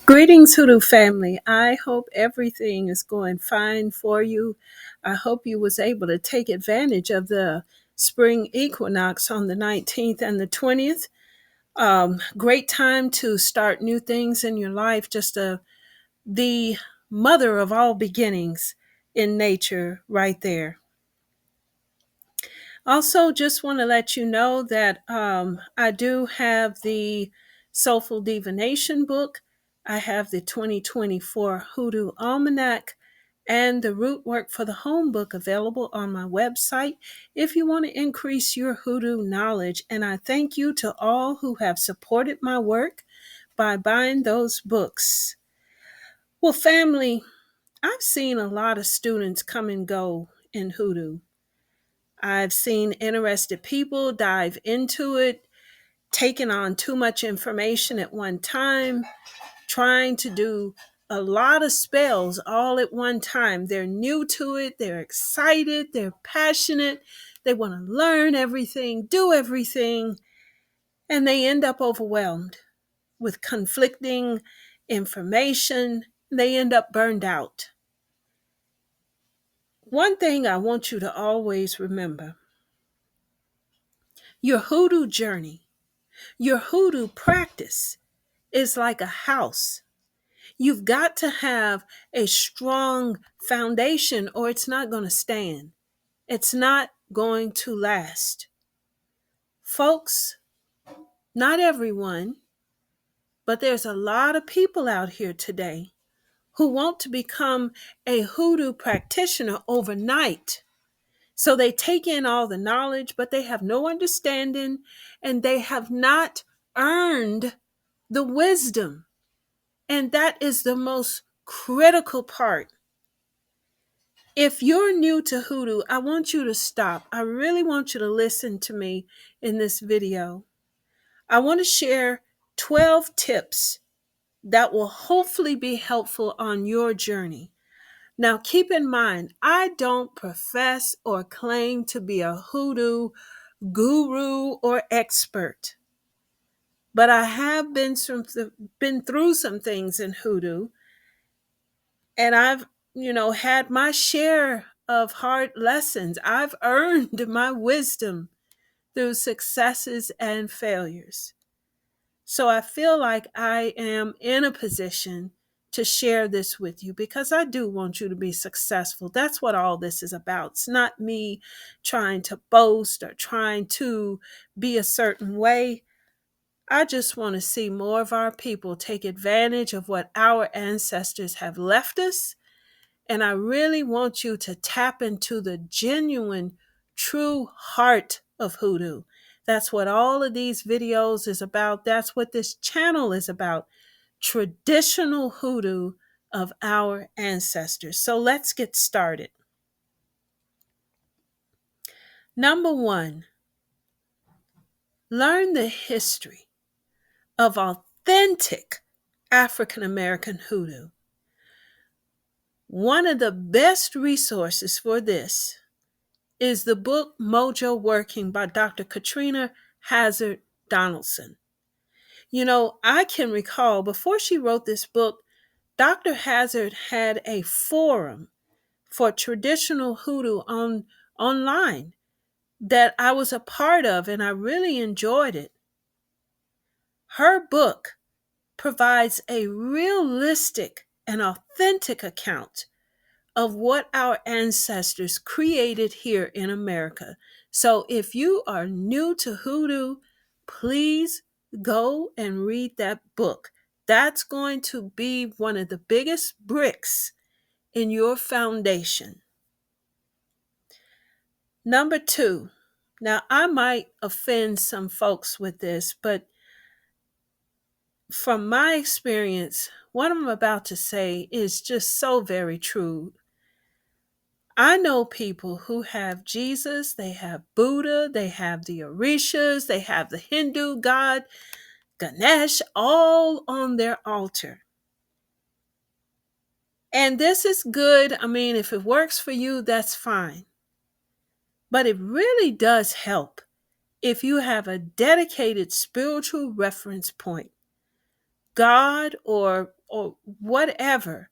Greetings, Hoodoo family. I hope everything is going fine for you. I hope you was able to take advantage of the spring equinox on the 19th and the 20th. Great time to start new things in your life. The mother of all beginnings in nature right there. Also, just want to let you know that I do have the Soulful Divination book. I have the 2024 Hoodoo Almanac and the Root Work for the Home book available on my website if you want to increase your hoodoo knowledge. And I thank you to all who have supported my work by buying those books. Well, family, I've seen a lot of students come and go in hoodoo. I've seen interested people dive into it, taking on too much information at one time, trying to do a lot of spells all at one time. They're new to it, they're excited, they're passionate, they want to learn everything, do everything, and they end up overwhelmed with conflicting information. They end up burned out. One thing I want you to always remember: your hoodoo journey, your hoodoo practice is like a house. You've got to have a strong foundation or it's not going to stand. It's not going to last. Folks, not everyone, but there's a lot of people out here today who want to become a hoodoo practitioner overnight. So they take in all the knowledge, but they have no understanding and they have not earned the wisdom. And that is the most critical part. If you're new to hoodoo, I want you to stop. I really want you to listen to me in this video. I want to share 12 tips that will hopefully be helpful on your journey. Now, keep in mind, I don't profess or claim to be a hoodoo guru or expert, but I have been through some things in hoodoo, and I've had my share of hard lessons. I've earned my wisdom through successes and failures. So I feel like I am in a position to share this with you because I do want you to be successful. That's what all this is about. It's not me trying to boast or trying to be a certain way. I just want to see more of our people take advantage of what our ancestors have left us. And I really want you to tap into the genuine, true heart of hoodoo. That's what all of these videos is about. That's what this channel is about. Traditional hoodoo of our ancestors. So let's get started. Number one, learn the history of authentic African American hoodoo. One of the best resources for this is the book Mojo Working by Dr. Katrina Hazard Donaldson. I can recall before she wrote this book, Dr. Hazard had a forum for traditional hoodoo online that I was a part of, and I really enjoyed it. Her book provides a realistic and authentic account of what our ancestors created here in America. So if you are new to hoodoo, please go and read that book. That's going to be one of the biggest bricks in your foundation. Number two, now I might offend some folks with this, but from my experience, what I'm about to say is just so very true. I know people who have Jesus, they have Buddha, they have the Orishas, they have the Hindu god Ganesh, all on their altar. And this is good. I mean, if it works for you, that's fine. But it really does help if you have a dedicated spiritual reference point. God or or whatever.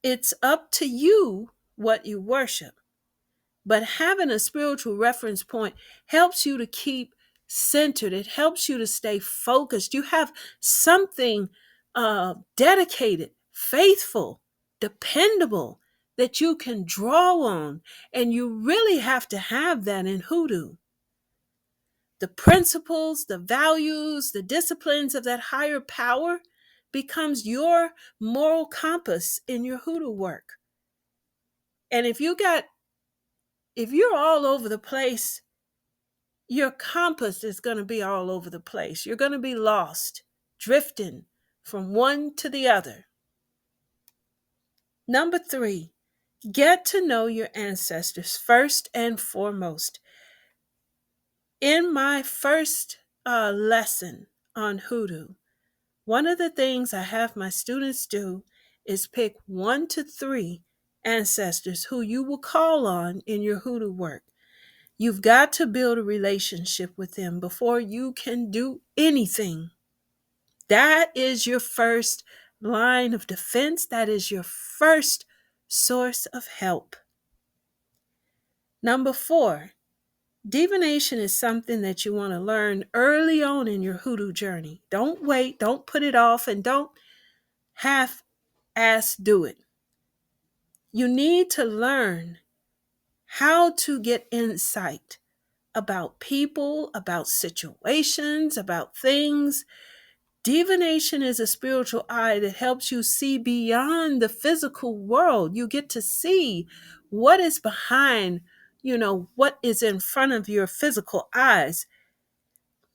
It's up to you what you worship. But having a spiritual reference point helps you to keep centered. It helps you to stay focused. You have something dedicated, faithful, dependable that you can draw on. And you really have to have that in hoodoo. The principles, the values, the disciplines of that higher power becomes your moral compass in your hoodoo work. And if you're all over the place, your compass is going to be all over the place. You're going to be lost, drifting from one to the other. Number 3, get to know your ancestors first and foremost. In my first lesson on hoodoo, one of the things I have my students do is pick 1 to 3 ancestors who you will call on in your hoodoo work. You've got to build a relationship with them before you can do anything. That is your first line of defense. That is your first source of help. Number 4, divination is something that you want to learn early on in your hoodoo journey. Don't wait, don't put it off, and don't half-ass do it. You need to learn how to get insight about people, about situations, about things. Divination is a spiritual eye that helps you see beyond the physical world. You get to see what is behind, what is in front of your physical eyes.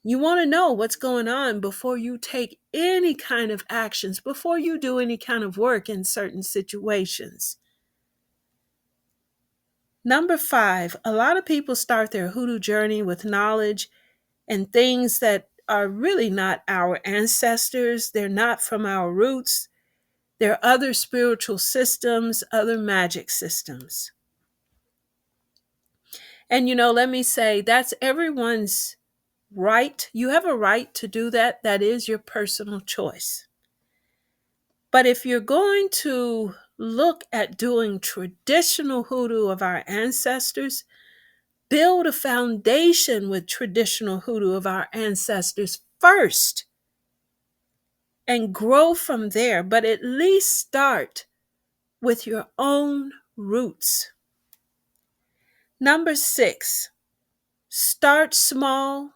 You want to know what's going on before you take any kind of actions, before you do any kind of work in certain situations. Number 5, a lot of people start their hoodoo journey with knowledge and things that are really not our ancestors. They're not from our roots. They're other spiritual systems, other magic systems. And let me say, that's everyone's right. You have a right to do that. That is your personal choice. But if you're going to look at doing traditional hoodoo of our ancestors, build a foundation with traditional hoodoo of our ancestors first and grow from there, but at least start with your own roots. Number 6, start small.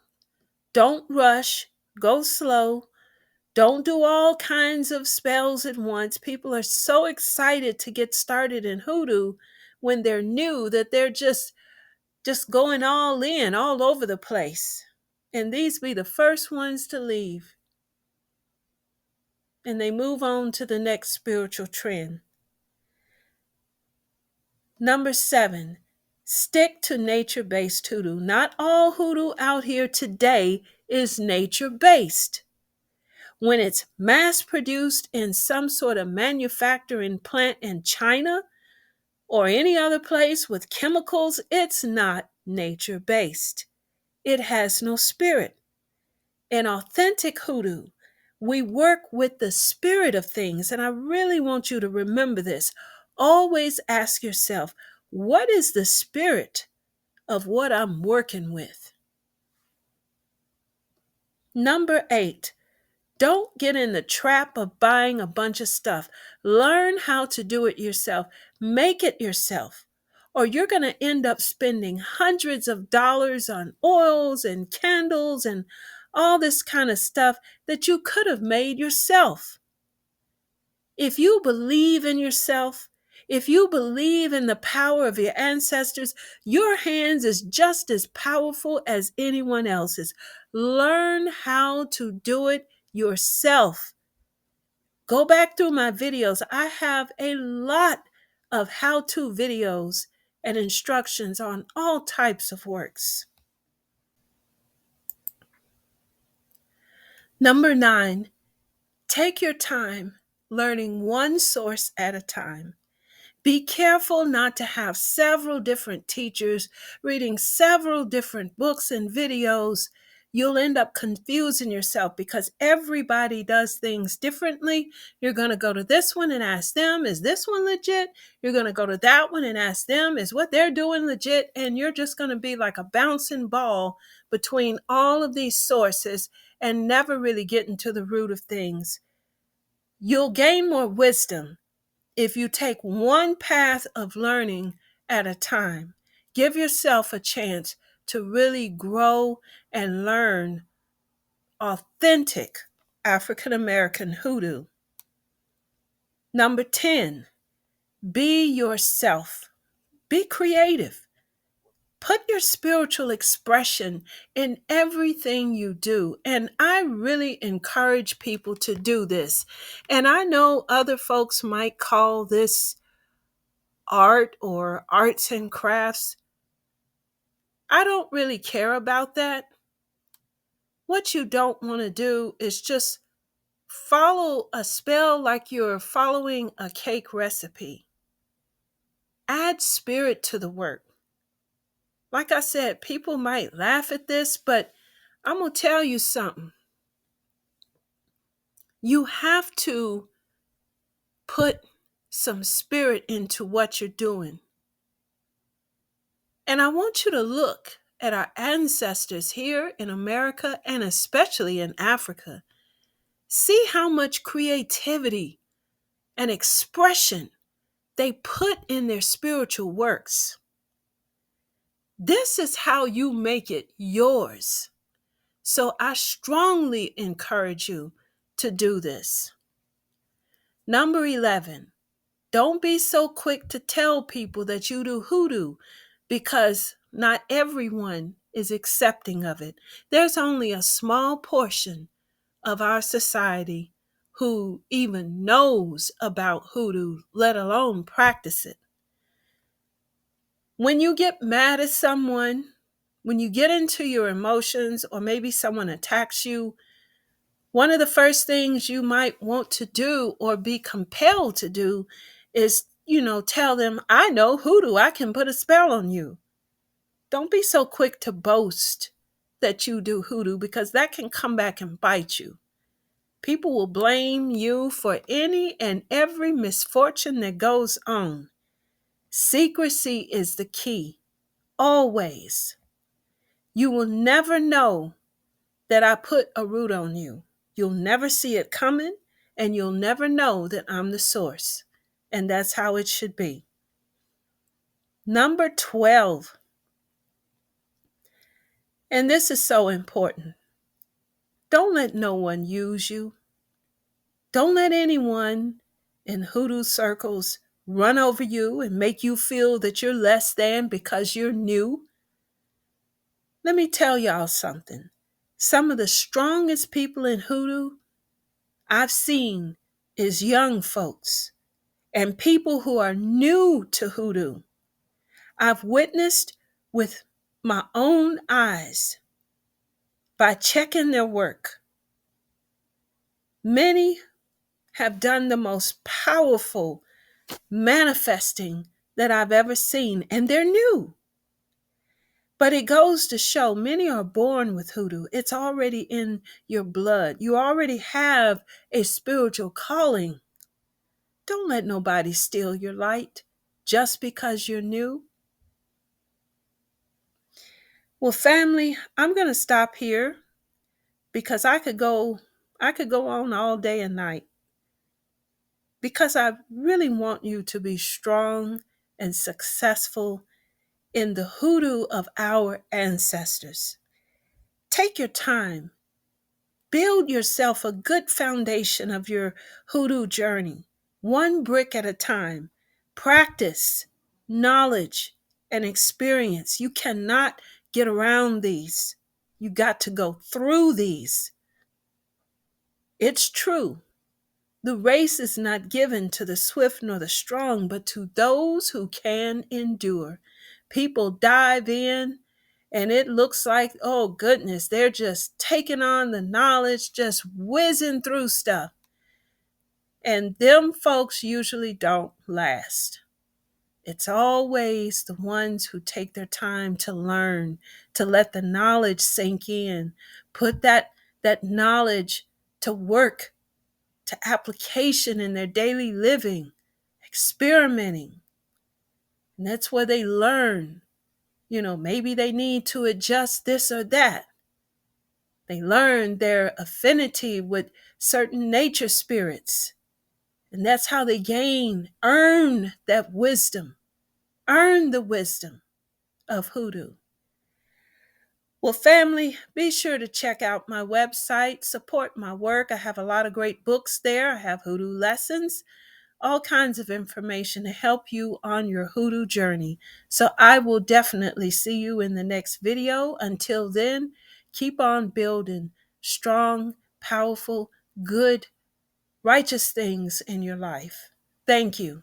Don't rush. Go slow. Don't do all kinds of spells at once. People are so excited to get started in hoodoo when they're new that they're just going all in, all over the place. And these be the first ones to leave. And they move on to the next spiritual trend. Number 7, stick to nature-based hoodoo. Not all hoodoo out here today is nature-based. When it's mass-produced in some sort of manufacturing plant in China or any other place with chemicals, it's not nature-based. It has no spirit. In authentic hoodoo, we work with the spirit of things, and I really want you to remember this. Always ask yourself, what is the spirit of what I'm working with? Number 8, don't get in the trap of buying a bunch of stuff. Learn how to do it yourself. Make it yourself, or you're going to end up spending hundreds of dollars on oils and candles and all this kind of stuff that you could have made yourself. If you believe in yourself, if you believe in the power of your ancestors, your hands is just as powerful as anyone else's. Learn how to do it yourself. Go back through my videos. I have a lot of how-to videos and instructions on all types of works. Number 9, take your time learning one source at a time. Be careful not to have several different teachers reading several different books and videos. you'll end up confusing yourself because everybody does things differently. You're going to go to this one and ask them, is this one legit? You're going to go to that one and ask them, is what they're doing legit? And you're just going to be like a bouncing ball between all of these sources and never really getting to the root of things. You'll gain more wisdom if you take one path of learning at a time. Give yourself a chance to really grow and learn authentic African American hoodoo. Number 10, be yourself. Be creative. Put your spiritual expression in everything you do. And I really encourage people to do this. And I know other folks might call this art or arts and crafts. I don't really care about that. What you don't want to do is just follow a spell like you're following a cake recipe. Add spirit to the work. Like I said, people might laugh at this, but I'm going to tell you something. You have to put some spirit into what you're doing. And I want you to look at our ancestors here in America and especially in Africa. See how much creativity and expression they put in their spiritual works. This is how you make it yours. So I strongly encourage you to do this. Number 11, don't be so quick to tell people that you do hoodoo because not everyone is accepting of it. There's only a small portion of our society who even knows about hoodoo, let alone practice it. When you get mad at someone, when you get into your emotions, or maybe someone attacks you, one of the first things you might want to do or be compelled to do is, tell them, I know hoodoo, I can put a spell on you. Don't be so quick to boast that you do hoodoo because that can come back and bite you. People will blame you for any and every misfortune that goes on. Secrecy is the key, always. You will never know that I put a root on you. You'll never see it coming, and you'll never know that I'm the source. And that's how it should be. Number 12, and this is so important. Don't let no one use you. Don't let anyone in hoodoo circles run over you and make you feel that you're less than because you're new. Let me tell y'all something. Some of the strongest people in hoodoo I've seen is young folks and people who are new to hoodoo. I've witnessed with my own eyes by checking their work. Many have done the most powerful manifesting that I've ever seen, and they're new. But it goes to show many are born with hoodoo. It's already in your blood. You already have a spiritual calling. Don't let nobody steal your light just because you're new. Well, family, I'm going to stop here because I could go on all day and night. Because I really want you to be strong and successful in the hoodoo of our ancestors. Take your time. Build yourself a good foundation of your hoodoo journey, one brick at a time. Practice, knowledge, and experience. You cannot get around these. You got to go through these. It's true. The race is not given to the swift nor the strong, but to those who can endure. People dive in and it looks like, oh goodness, they're just taking on the knowledge, just whizzing through stuff. And them folks usually don't last. It's always the ones who take their time to learn, to let the knowledge sink in, put that knowledge to work, to application in their daily living, experimenting. And that's where they learn, maybe they need to adjust this or that. They learn their affinity with certain nature spirits. And that's how they earn that wisdom, earn the wisdom of hoodoo. Well, family, be sure to check out my website, support my work. I have a lot of great books there. I have hoodoo lessons, all kinds of information to help you on your hoodoo journey. So I will definitely see you in the next video. Until then, keep on building strong, powerful, good, righteous things in your life. Thank you.